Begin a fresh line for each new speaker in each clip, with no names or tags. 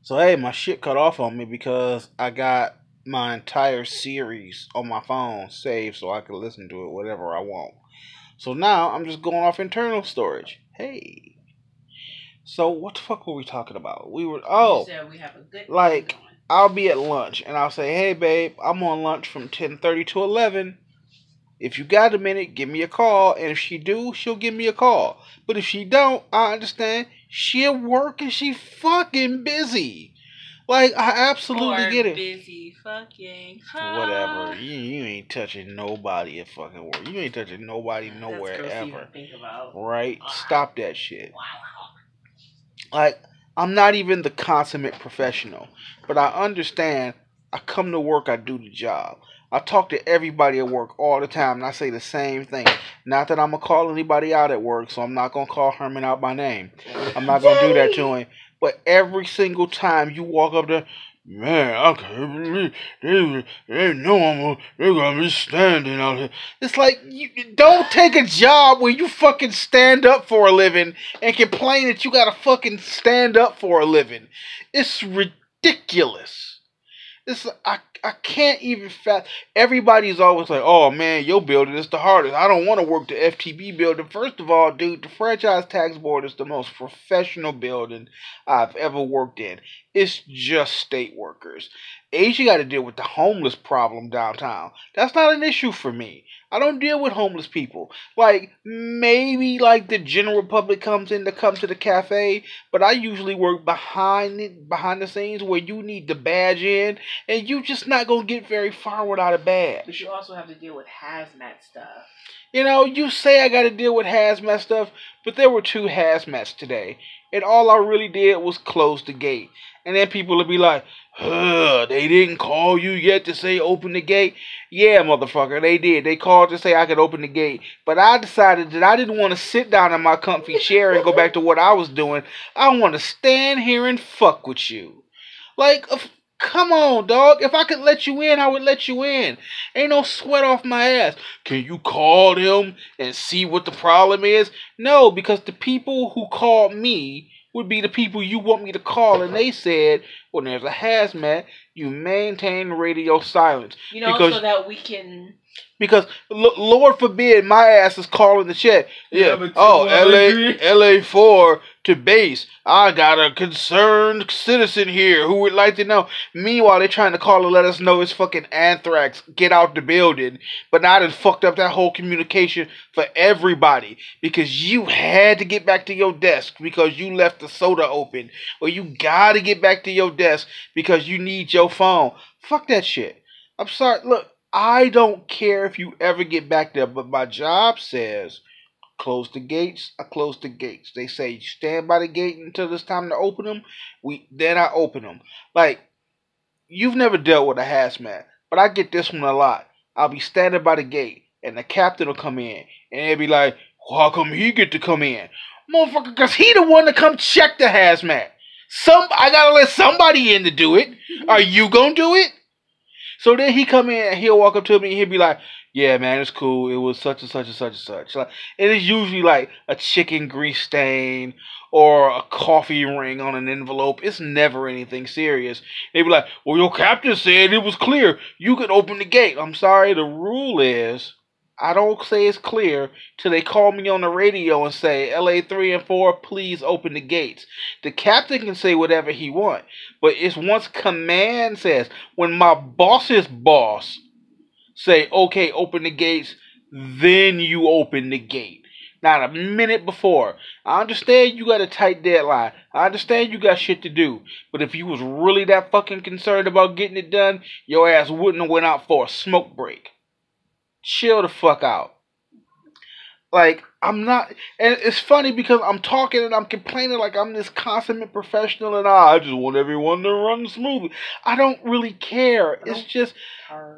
So hey, my shit cut off on me because I got my entire series on my phone saved so I can listen to it whatever I want. So now I'm just going off internal storage. Hey. So what the fuck were we talking about? We were
You said we have a good
like I'll be at lunch and I'll say, "Hey babe, I'm on lunch from 10:30 to 11. If you got a minute, give me a call." And if she do, she'll give me a call. But if she don't, I understand. She at work and she fucking busy. Like, I absolutely
or
get it.
busy fucking.
Whatever. You ain't touching nobody at fucking work. You ain't touching nobody nowhere
That's gross
ever.
to think about.
Right? Stop that shit.
Wow.
Like, I'm not even the consummate professional. But I understand I come to work, I do the job. I talk to everybody at work all the time, and I say the same thing. Not that I'm going to call anybody out at work, so I'm not going to call Herman out by name. I'm not going to do that to him. But every single time you walk up there, man, I can't believe they know they're going to be standing out here. It's like, you don't take a job where you fucking stand up for a living and complain that you got to fucking stand up for a living. It's ridiculous. I can't even everybody's always like, "Oh man, your building is the hardest. I don't want to work the FTB building." First of all, dude, the Franchise Tax Board is the most professional building I've ever worked in. It's just state workers. Asia got to deal with the homeless problem downtown. That's not an issue for me. I don't deal with homeless people. Like, maybe like the general public comes in to come to the cafe, but I usually work behind the scenes where you need to badge in, and you just not gonna get very far without a badge.
But you also have to deal with hazmat stuff.
You know, you say I gotta deal with hazmat stuff, but there were 2 hazmats today, and all I really did was close the gate. And then people will be like, they didn't call you yet to say open the gate. Yeah, motherfucker, they did. They called to say I could open the gate. But I decided that I didn't want to sit down in my comfy chair and go back to what I was doing. I want to stand here and fuck with you. Like, come on, dog. If I could let you in, I would let you in. Ain't no sweat off my ass. Can you call them and see what the problem is? No, because the people who called me would be the people you want me to call, and they said, when there's a hazmat, you maintain radio silence.
You know, so that we can...
Because, Lord forbid, my ass is calling the check. Yeah, LA 4 to base. I got a concerned citizen here who would like to know. Meanwhile, they're trying to call and let us know it's fucking anthrax. Get out the building. But now they fucked up that whole communication for everybody. Because you had to get back to your desk because you left the soda open. Or you gotta get back to your desk because you need your phone. Fuck that shit. I'm sorry. Look. I don't care if you ever get back there, but my job says close the gates. I close the gates. They say stand by the gate until it's time to open them. Then I open them. Like, you've never dealt with a hazmat, but I get this one a lot. I'll be standing by the gate, and the captain will come in, and they'll be like, well, "How come he get to come in, motherfucker? Cause he the one to come check the hazmat. I gotta let somebody in to do it. Are you gonna do it?" So then he come in and he'll walk up to me and he'll be like, "Yeah, man, it's cool. It was such and such and such and such." Like, and it's usually like a chicken grease stain or a coffee ring on an envelope. It's never anything serious. They be like, "Well, your captain said it was clear. You could open the gate." I'm sorry. The rule is I don't say it's clear till they call me on the radio and say, "LA 3 and 4, please open the gates." The captain can say whatever he wants, but it's once command says, when my boss's boss say, "Okay, open the gates," then you open the gate. Not a minute before. I understand you got a tight deadline. I understand you got shit to do. But if you was really that fucking concerned about getting it done, your ass wouldn't have went out for a smoke break. Chill the fuck out. Like, I'm not, and it's funny because I'm talking and I'm complaining like I'm this consummate professional and I just want everyone to run smoothly. I don't really care. It's just,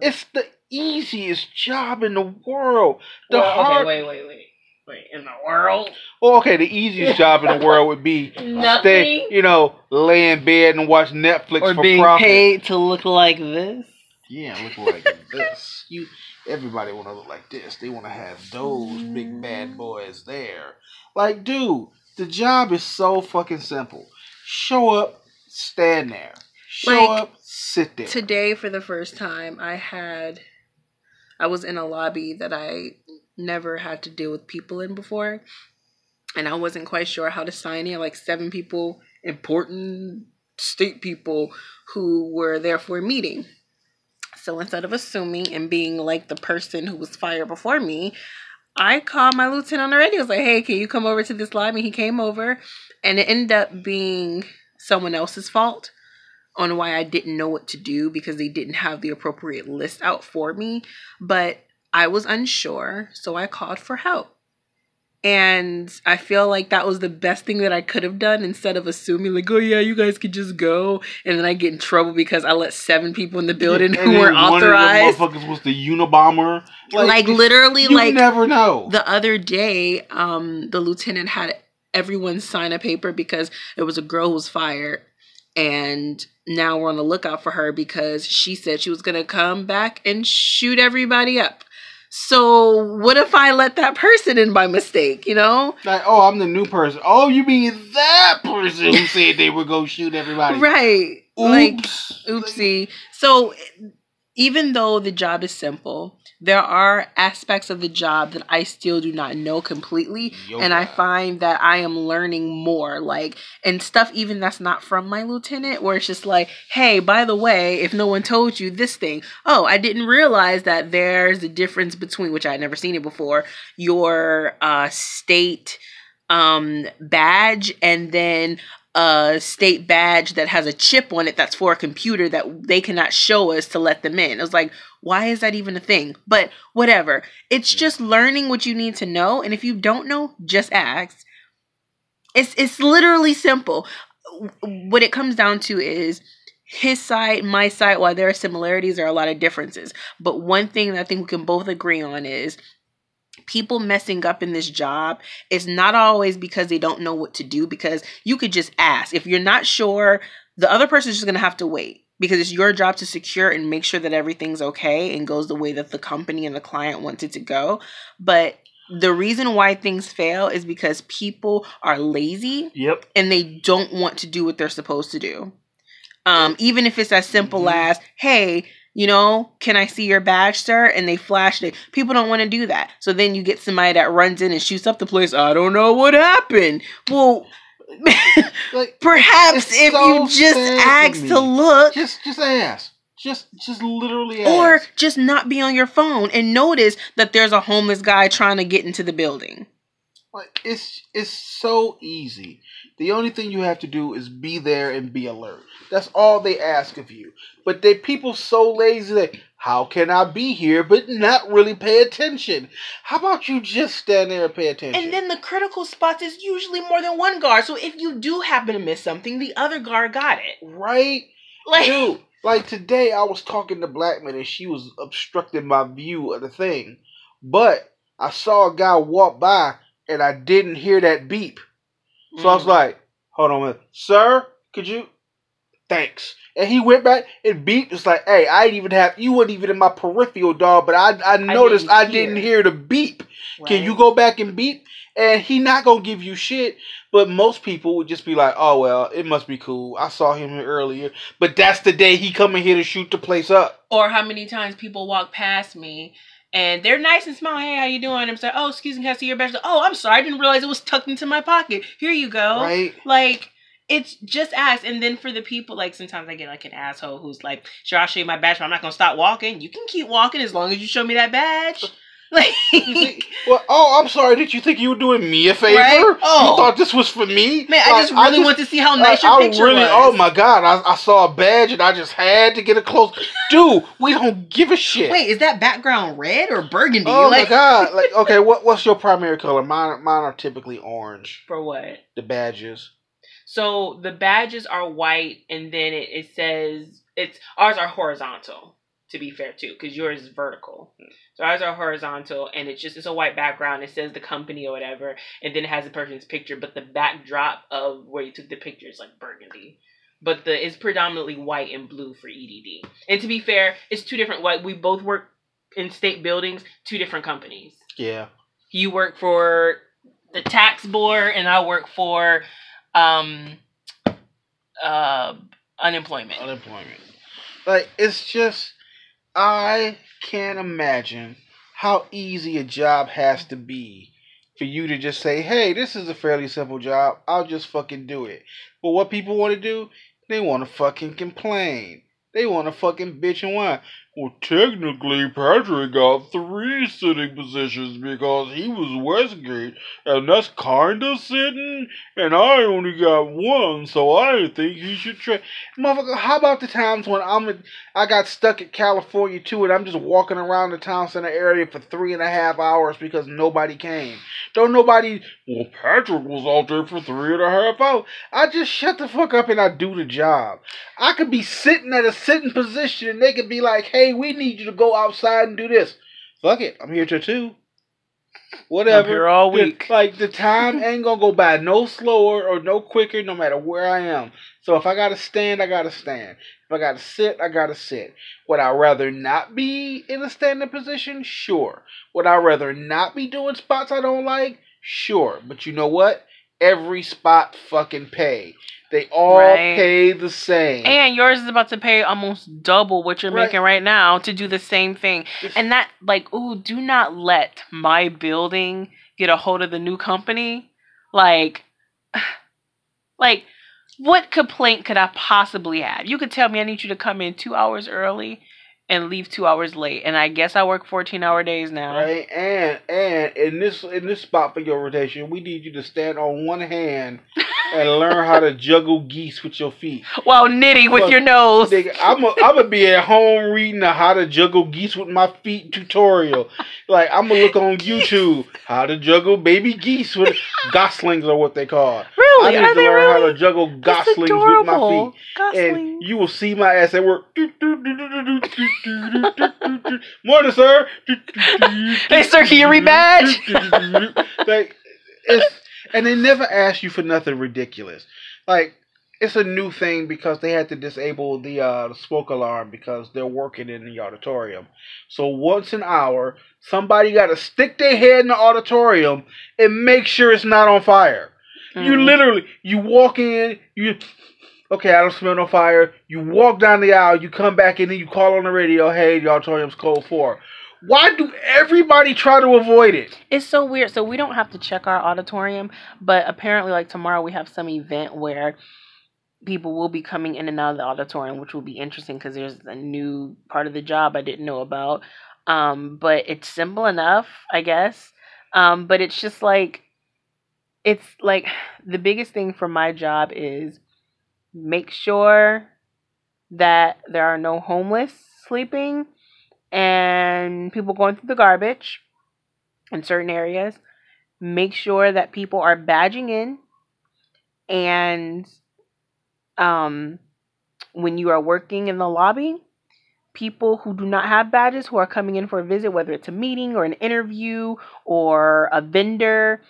it's the easiest job in the world.
Wait, in the world?
Well, okay, the easiest job in the world would be
nothing.
Lay in bed and watch Netflix
or
for
being
profit.
paid to look like this.
Yeah, look like this. Everybody want to look like this. They want to have those big bad boys there. Like, dude, the job is so fucking simple. Show up, stand there. Show up, sit there.
Today, for the first time, I was in a lobby that I never had to deal with people in before. And I wasn't quite sure how to sign in. Like 7 people, important state people who were there for a meeting. So instead of assuming and being like the person who was fired before me, I called my lieutenant on the radio. I was like, hey, can you come over to this lobby? He came over, and it ended up being someone else's fault on why I didn't know what to do because they didn't have the appropriate list out for me. But I was unsure, so I called for help. And I feel like that was the best thing that I could have done instead of assuming like, oh yeah, you guys could just go. And then I get in trouble because I let 7 people in the building who weren't authorized.
One of the motherfuckers was the Unabomber.
Like literally,
you never know.
The other day, the lieutenant had everyone sign a paper because it was a girl who was fired. And now we're on the lookout for her because she said she was going to come back and shoot everybody up. So what if I let that person in by mistake, you know?
Like, oh, I'm the new person. Oh, you mean that person who said they would go shoot everybody.
Right.
Oops.
Like, oopsie. So even though the job is simple, there are aspects of the job that I still do not know completely. And I find that I am learning more, like, and stuff even that's not from my lieutenant, where it's just like, hey, by the way, if no one told you this thing, oh, I didn't realize that there's a difference between, which I had never seen it before, your state badge and then a state badge that has a chip on it that's for a computer that they cannot show us to let them in. It was like, why is that even a thing? But whatever. It's just learning what you need to know. And if you don't know, just ask. It's literally simple. What it comes down to is his side, my side, while there are similarities, there are a lot of differences. But one thing that I think we can both agree on is people messing up in this job is not always because they don't know what to do, because you could just ask. If you're not sure, the other person is just going to have to wait, because it's your job to secure and make sure that everything's okay and goes the way that the company and the client wants it to go. But the reason why things fail is because people are lazy.
Yep.
And they don't want to do what they're supposed to do. Even if it's as simple as, hey, you know, can I see your badge, sir? And they flashed it. People don't want to do that. So then you get somebody that runs in and shoots up the place. I don't know what happened. Well, like, perhaps if you just ask to look.
Just ask. Just literally ask.
Or just not be on your phone and notice that there's a homeless guy trying to get into the building.
Like, it's so easy. The only thing you have to do is be there and be alert. That's all they ask of you. But people so lazy that, how can I be here but not really pay attention? How about you just stand there and pay attention?
And then the critical spots is usually more than one guard. So if you do happen to miss something, the other guard got it.
Right?
Like,
dude, like today I was talking to Blackman and she was obstructing my view of the thing. But I saw a guy walk by and I didn't hear that beep. So I was like, hold on a minute. Sir, could you? Thanks. And he went back and beeped. It's like, hey, I didn't even have, you weren't even in my peripheral, dog, but I noticed I didn't hear the beep. Right. Can you go back and beep? And he not going to give you shit. But most people would just be like, oh, well, it must be cool. I saw him here earlier. But that's the day he coming here to shoot the place up.
Or how many times people walk past me and they're nice and smile. Hey, how you doing? I'm like, oh, excuse me, can I see your badge? Oh, I'm sorry. I didn't realize it was tucked into my pocket. Here you go.
Right.
Like, it's just ask. And then for the people, like, sometimes I get like an asshole who's like, sure, I'll show you my badge, but I'm not going to stop walking. You can keep walking as long as you show me that badge. Like,
well, oh, I'm sorry. Did you think you were doing me a favor?
Right? Oh.
You thought this was for me?
Man, I just really want to see how nice your picture was.
Oh my God, I saw a badge and I just had to get it close. Dude, we don't give a shit.
Wait, is that background red or burgundy?
Oh my God. Like, okay, what's your primary color? Mine are typically orange.
For what?
The badges.
So the badges are white, and then it says ours are horizontal. To be fair too, because yours is vertical. So ours are horizontal, and it's a white background. It says the company or whatever, and then it has the person's picture, but the backdrop of where you took the picture is like burgundy. But it's predominantly white and blue for EDD. And to be fair, it's two different. We both work in state buildings, two different companies.
Yeah.
You work for the tax board, and I work for unemployment.
Like, it's just, I can't imagine how easy a job has to be for you to just say, hey, this is a fairly simple job. I'll just fucking do it. But what people want to do, they want to fucking complain. They want to fucking bitch and whine. Well, technically, Patrick got 3 sitting positions because he was Westgate, and that's kinda sitting, and I only got 1, so I think he should try. Motherfucker, how about the times when I got stuck at California too, and I'm just walking around the town center area for 3.5 hours because nobody came. Don't nobody, well, Patrick was out there for 3.5 hours. I just shut the fuck up and I do the job. I could be sitting at a sitting position and they could be like, hey, we need you to go outside and do this. Fuck it, I'm here till 2. Whatever.
I'm here all week.
Like, the time ain't gonna go by no slower or no quicker no matter where I am. So if I gotta stand, I gotta stand. If I gotta sit, I gotta sit. Would I rather not be in a standing position? Sure. Would I rather not be doing spots I don't like? Sure. But you know what? Every spot fucking pay. They all pay the same.
And yours is about to pay almost double what you're making right now to do the same thing. And that, like, ooh, do not let my building get a hold of the new company. Like, what complaint could I possibly have? You could tell me I need you to come in 2 hours early and leave 2 hours late. And I guess I work 14-hour days now.
Right? And in this spot for your rotation, we need you to stand on one hand and learn how to juggle geese with your feet.
While knitting with your nose.
Nigga, I'm gonna be at home reading a how to juggle geese with my feet tutorial. Like, I'm gonna look on YouTube how to juggle baby geese with goslings are what they call.
Really?
I need to learn how to juggle goslings with my feet. Goslings. And you will see my ass at work. Morning, sir.
Hey, sir, can you rebadge?
Like, and they never ask you for nothing ridiculous. Like, it's a new thing because they had to disable the smoke alarm because they're working in the auditorium. So once an hour, somebody got to stick their head in the auditorium and make sure it's not on fire. Mm-hmm. You walk in, okay, I don't smell no fire. You walk down the aisle, you come back in, and you call on the radio, hey, the auditorium's code 4. Why do everybody try to avoid it?
It's so weird. So we don't have to check our auditorium, but apparently, like, tomorrow we have some event where people will be coming in and out of the auditorium, which will be interesting because there's a new part of the job I didn't know about. But it's simple enough, I guess. But it's just like, the biggest thing for my job is make sure that there are no homeless sleeping and people going through the garbage in certain areas. Make sure that people are badging in. And when you are working in the lobby, people who do not have badges, who are coming in for a visit, whether it's a meeting or an interview or a vendor,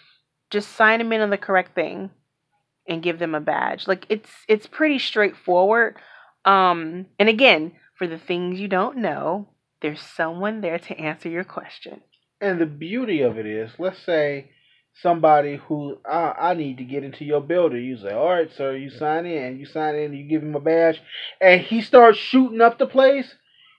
just sign them in on the correct thing and give them a badge. Like, it's pretty straightforward. And again, for the things you don't know, there's someone there to answer your question.
And the beauty of it is, let's say somebody who, I need to get into your building. You say, all right, sir, you sign in, you give him a badge, and he starts shooting up the place.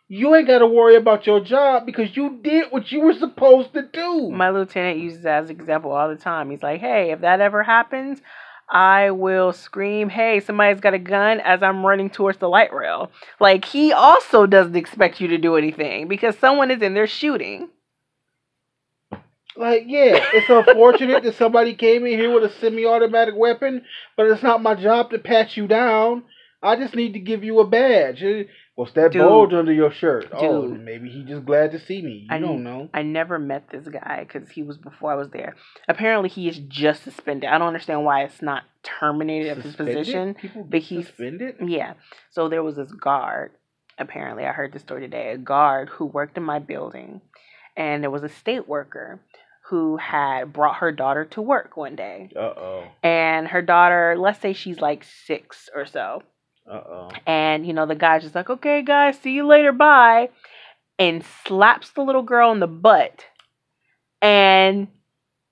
You ain't got to worry about your job because you did what you were supposed to do.
My lieutenant uses that as an example all the time. He's like, hey, if that ever happens, I will scream, hey, somebody's got a gun as I'm running towards the light rail. Like, he also doesn't expect you to do anything because someone is in there shooting.
Like, yeah, it's unfortunate that somebody came in here with a semi-automatic weapon, but it's not my job to pat you down. I just need to give you a badge. What's that bulge under your shirt? Oh, maybe he's just glad to see me. You don't know.
I never met this guy because he was before I was there. Apparently, he is just suspended. I don't understand why it's not terminated at his position.
But he's suspended?
Yeah. So there was this guard. Apparently, I heard this story today. A guard who worked in my building. And there was a state worker who had brought her daughter to work one day.
Uh-oh.
And her daughter, let's say she's like 6 or so.
Uh-oh.
And, the guy's just like, okay, guys, see you later, bye. And slaps the little girl in the butt. And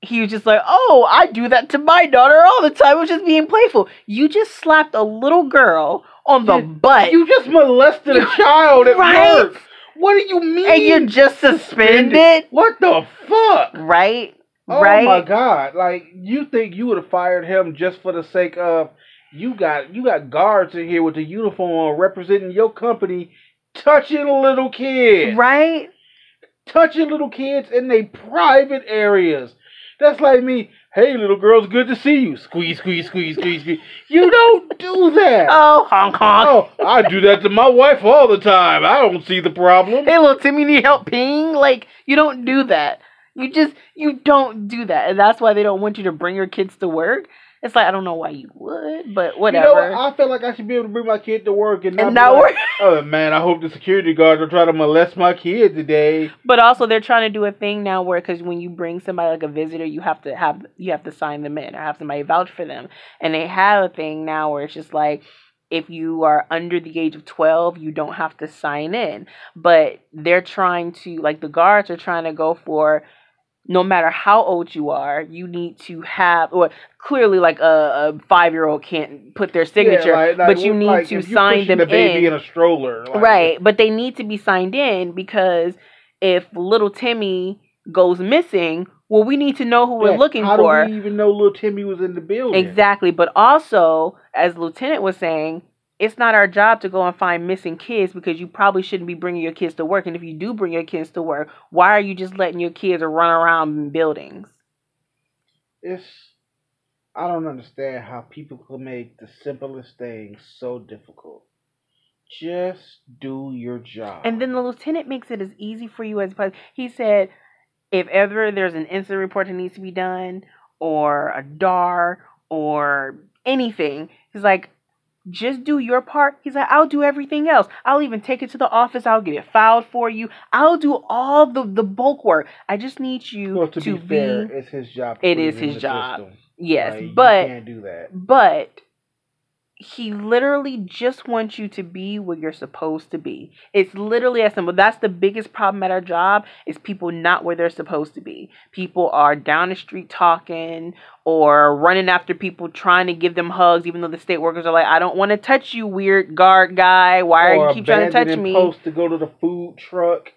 he was just like, oh, I do that to my daughter all the time. It was just being playful. You just slapped a little girl on the butt.
You just molested a child at work. What do you mean?
And you're just suspended?
What the fuck?
Right?
Oh my God. Like, you think you would have fired him just for the sake of you got guards in here with the uniform on representing your company touching little kids.
Right?
Touching little kids in their private areas. That's like me. Hey, little girls, good to see you. Squeeze, squeeze, squeeze, squeeze, squeeze. You don't do that.
Oh, honk, honk.
Oh, I do that to my wife all the time. I don't see the problem.
Hey, little Timmy, need help peeing? Like, you don't do that. You don't do that. And that's why they don't want you to bring your kids to work. It's like, I don't know why you would, but whatever.
You know what? I feel like I should be able to bring my kid to work and
not
work. Oh, man, I hope the security guards are trying to molest my kid today.
But also, they're trying to do a thing now where, because when you bring somebody like a visitor, you have to sign them in or have somebody vouch for them. And they have a thing now where it's just like, if you are under the age of 12, you don't have to sign in. But they're trying to, like, the guards are trying to go for, no matter how old you are, you need to have, or clearly like a 5-year-old can't put their signature, but you need to sign them
the baby in a stroller.
Right, but they need to be signed in because if little Timmy goes missing, well, we need to know who we're looking for.
How do we even know little Timmy was in the building?
Exactly, but also, as Lieutenant was saying, it's not our job to go and find missing kids because you probably shouldn't be bringing your kids to work. And if you do bring your kids to work, why are you just letting your kids run around in buildings?
I don't understand how people can make the simplest things so difficult. Just do your job.
And then the lieutenant makes it as easy for you as possible. He said, if ever there's an incident report that needs to be done, or a DAR, or anything, he's like, just do your part. He's like, I'll do everything else. I'll even take it to the office. I'll get it filed for you. I'll do all the bulk work. I just need you
to be fair, it's his job.
It is his job.
System.
Yes,
like,
but
you can't do that.
But he literally just wants you to be where you're supposed to be. It's literally as simple. That's the biggest problem at our job, is people not where they're supposed to be. People are down the street talking or running after people trying to give them hugs, even though the state workers are like, I don't want to touch you, weird guard guy. Why are you keep trying to touch me?
Post to go to the food truck.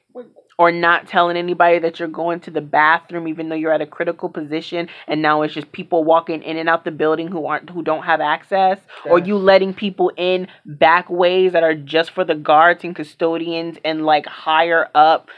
Or not telling anybody that you're going to the bathroom, even though you're at a critical position, and now it's just people walking in and out the building who don't have access, or you letting people in back ways that are just for the guards and custodians and like higher up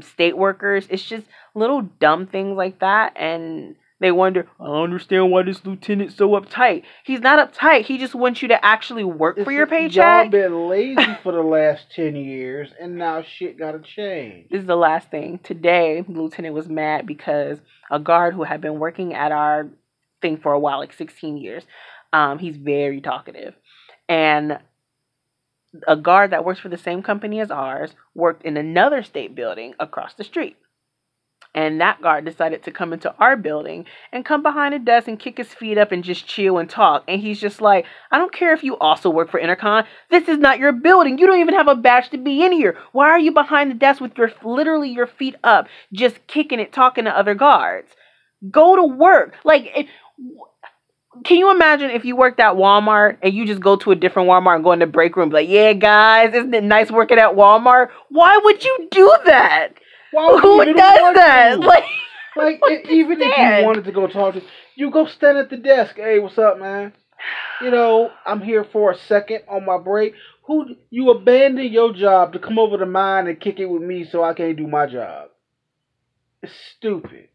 state workers. It's just little dumb things like that, and they wonder, I don't understand why this lieutenant's so uptight. He's not uptight. He just wants you to actually work for your paycheck.
Y'all been lazy for the last 10 years, and now shit gotta change.
This is the last thing. Today, the lieutenant was mad because a guard who had been working at our thing for a while, like 16 years, he's very talkative. And a guard that works for the same company as ours worked in another state building across the street. And that guard decided to come into our building and come behind a desk and kick his feet up and just chill and talk. And he's just like, I don't care if you also work for Intercon. This is not your building. You don't even have a badge to be in here. Why are you behind the desk with literally your feet up, just kicking it, talking to other guards? Go to work. Like, can you imagine if you worked at Walmart and you just go to a different Walmart and go in the break room and be like, yeah, guys, isn't it nice working at Walmart? Why would you do that? Who does that? Like
even if you wanted to go talk to, you go stand at the desk. Hey, what's up, man? You know, I'm here for a second on my break. You abandon your job to come over to mine and kick it with me so I can't do my job? It's stupid.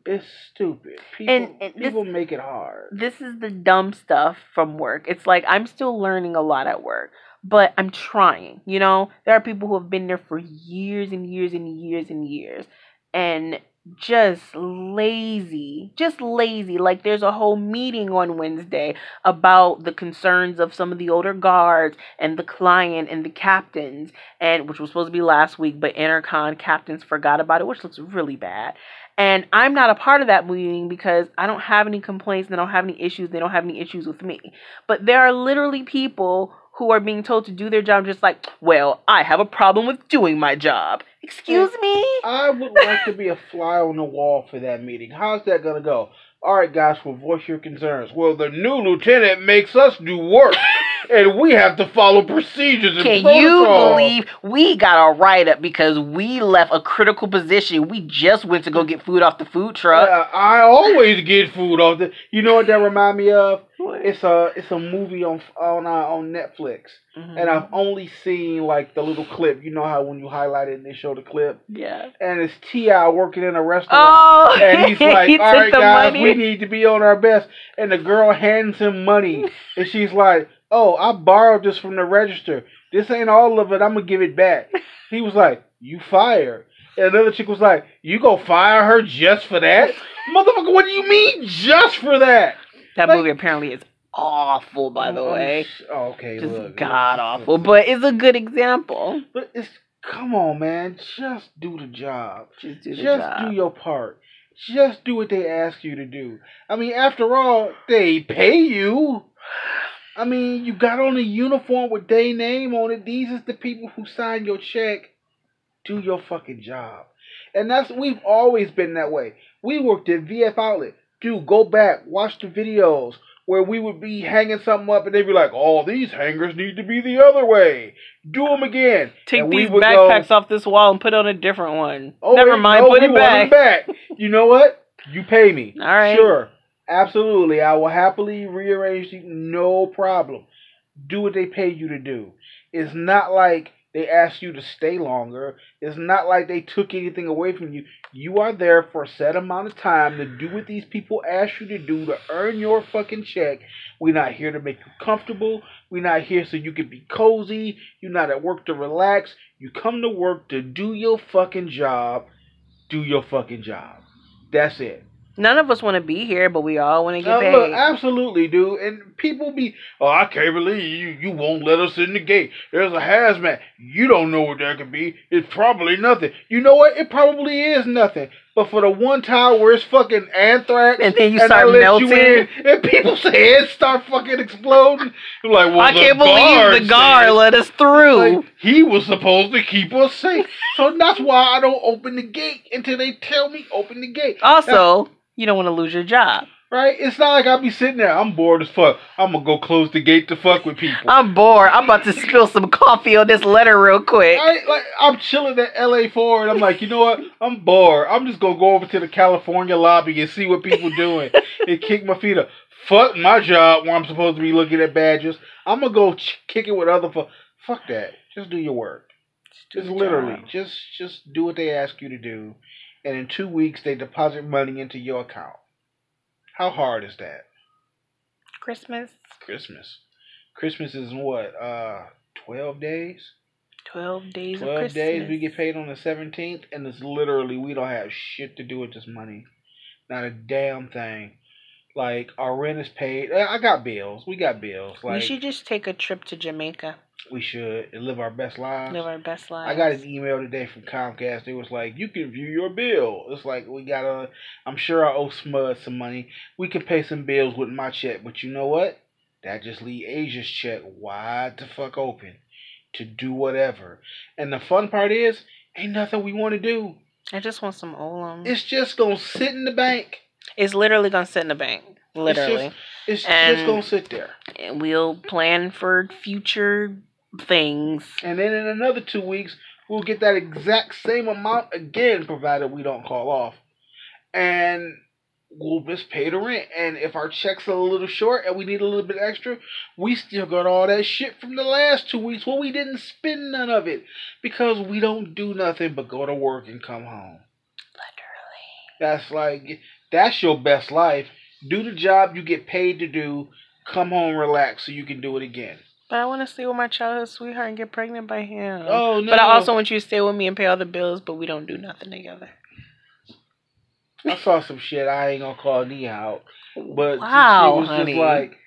It's stupid. People make it hard.
This is the dumb stuff from work. It's like, I'm still learning a lot at work, but I'm trying, you know? There are people who have been there for years and years and years and years, and just lazy. Like, there's a whole meeting on Wednesday about the concerns of some of the older guards and the client and the captains, and which was supposed to be last week, but Intercon captains forgot about it, which looks really bad. And I'm not a part of that meeting because I don't have any complaints, they don't have any issues, they don't have any issues with me. But there are literally people who are being told to do their job just like, well, I have a problem with doing my job. Excuse me?
I would like to be a fly on the wall for that meeting. How's that going to go? All right, guys, we'll voice your concerns. Well, the new lieutenant makes us do work, and we have to follow procedures and protocols.
Can you believe we got a write-up because we left a critical position? We just went to go get food off the food truck.
I always get food off the... You know what that remind me of? What? It's a movie on Netflix, and I've only seen like the little clip. You know how when you highlight it and they show the clip?
Yeah.
And it's T.I. working in a restaurant, and he's like, "All right, guys, we need to be on our best." And the girl hands him money, and she's like, "Oh, I borrowed this from the register. This ain't all of it. I'm gonna give it back." He was like, "You fired." And another chick was like, "You gonna fire her just for that, motherfucker? What do you mean just for that?"
That movie apparently is awful, by the way.
Okay,
just
look,
god awful, but it's a good example.
But come on, man, just do the job.
Just do the job.
Do your part. Just do what they ask you to do. I mean, after all, they pay you. I mean, you got on a uniform with their name on it. These is the people who sign your check. Do your fucking job. And we've always been that way. We worked at VF Outlet. Dude, go back, watch the videos where we would be hanging something up and they'd be like, "Oh, these hangers need to be the other way. Do them again."
Take these backpacks off this wall and put on a different one.
Oh,
never mind, put it back.
You know what? You pay me.
All right.
Sure. Absolutely. I will happily rearrange you. No problem. Do what they pay you to do. It's not like they asked you to stay longer. It's not like they took anything away from you. You are there for a set amount of time to do what these people ask you to do to earn your fucking check. We're not here to make you comfortable. We're not here so you can be cozy. You're not at work to relax. You come to work to do your fucking job. Do your fucking job. That's it.
None of us want to be here, but we all want to get paid.
Look, absolutely, dude. And people be, "Oh, I can't believe you won't let us in the gate. There's a hazmat. You don't know what that could be. It's probably nothing." You know what? It probably is nothing. But for the one time where it's fucking anthrax,
and then you start melting,
and people's heads start fucking exploding, you're like, "Well,
I can't believe the guard let us through.
Like, he was supposed to keep us safe." So that's why I don't open the gate until they tell me open the gate.
Also, you don't want to lose your job.
Right? It's not like I'll be sitting there, I'm bored as fuck. I'm going to go close the gate to fuck with people.
I'm bored. I'm about to spill some coffee on this letter real quick.
I'm chilling at LA4 and I'm like, you know what? I'm bored. I'm just going to go over to the California lobby and see what people doing and kick my feet up. Fuck my job where I'm supposed to be looking at badges. I'm going to go kick it with other fuck that. Just do your work. Just literally. Just do what they ask you to do. And in 2 weeks, they deposit money into your account. How hard is that?
Christmas
is what? 12 days?
12 days
12
of Christmas.
days, we get paid on the 17th, and it's literally, we don't have shit to do with this money. Not a damn thing. Like, our rent is paid. I got bills. We got bills. Like,
we should just take a trip to Jamaica.
We should. And live our best lives.
Live our best lives.
I got an email today from Comcast. It was like, you can view your bill. It's like, I'm sure I owe Smud some money. We can pay some bills with my check. But you know what? That just leave Asia's check wide the fuck open to do whatever. And the fun part is, ain't nothing we want to do.
I just want some Olam.
It's just going to sit in the bank.
It's literally going to sit in the bank. Literally.
It's just going to sit there.
And we'll plan for future things.
And then in another 2 weeks, we'll get that exact same amount again, provided we don't call off. And we'll just pay the rent. And if our check's a little short and we need a little bit extra, we still got all that shit from the last 2 weeks where we didn't spend none of it. Because we don't do nothing but go to work and come home. Literally. That's your best life. Do the job you get paid to do. Come home, relax, so you can do it again.
But I want to stay with my childhood sweetheart and get pregnant by him.
Oh, no.
But I also want you to stay with me and pay all the bills, but we don't do nothing together.
I saw some shit. I ain't gonna call Nia out. But
wow,
she was
honey.
Just like,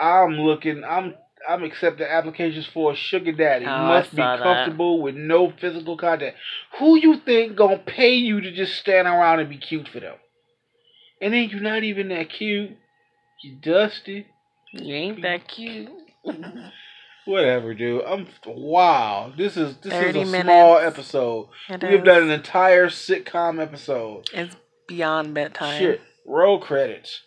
I'm accepting applications for a sugar daddy.
Oh,
Must be comfortable with no physical contact. Who you think gonna pay you to just stand around and be cute for them? And then you're not even that cute. You dusty.
You ain't that cute.
Whatever, dude. Wow. This is a
minutes.
Small episode. We've done an entire sitcom episode.
It's beyond bedtime.
Shit. Roll credits.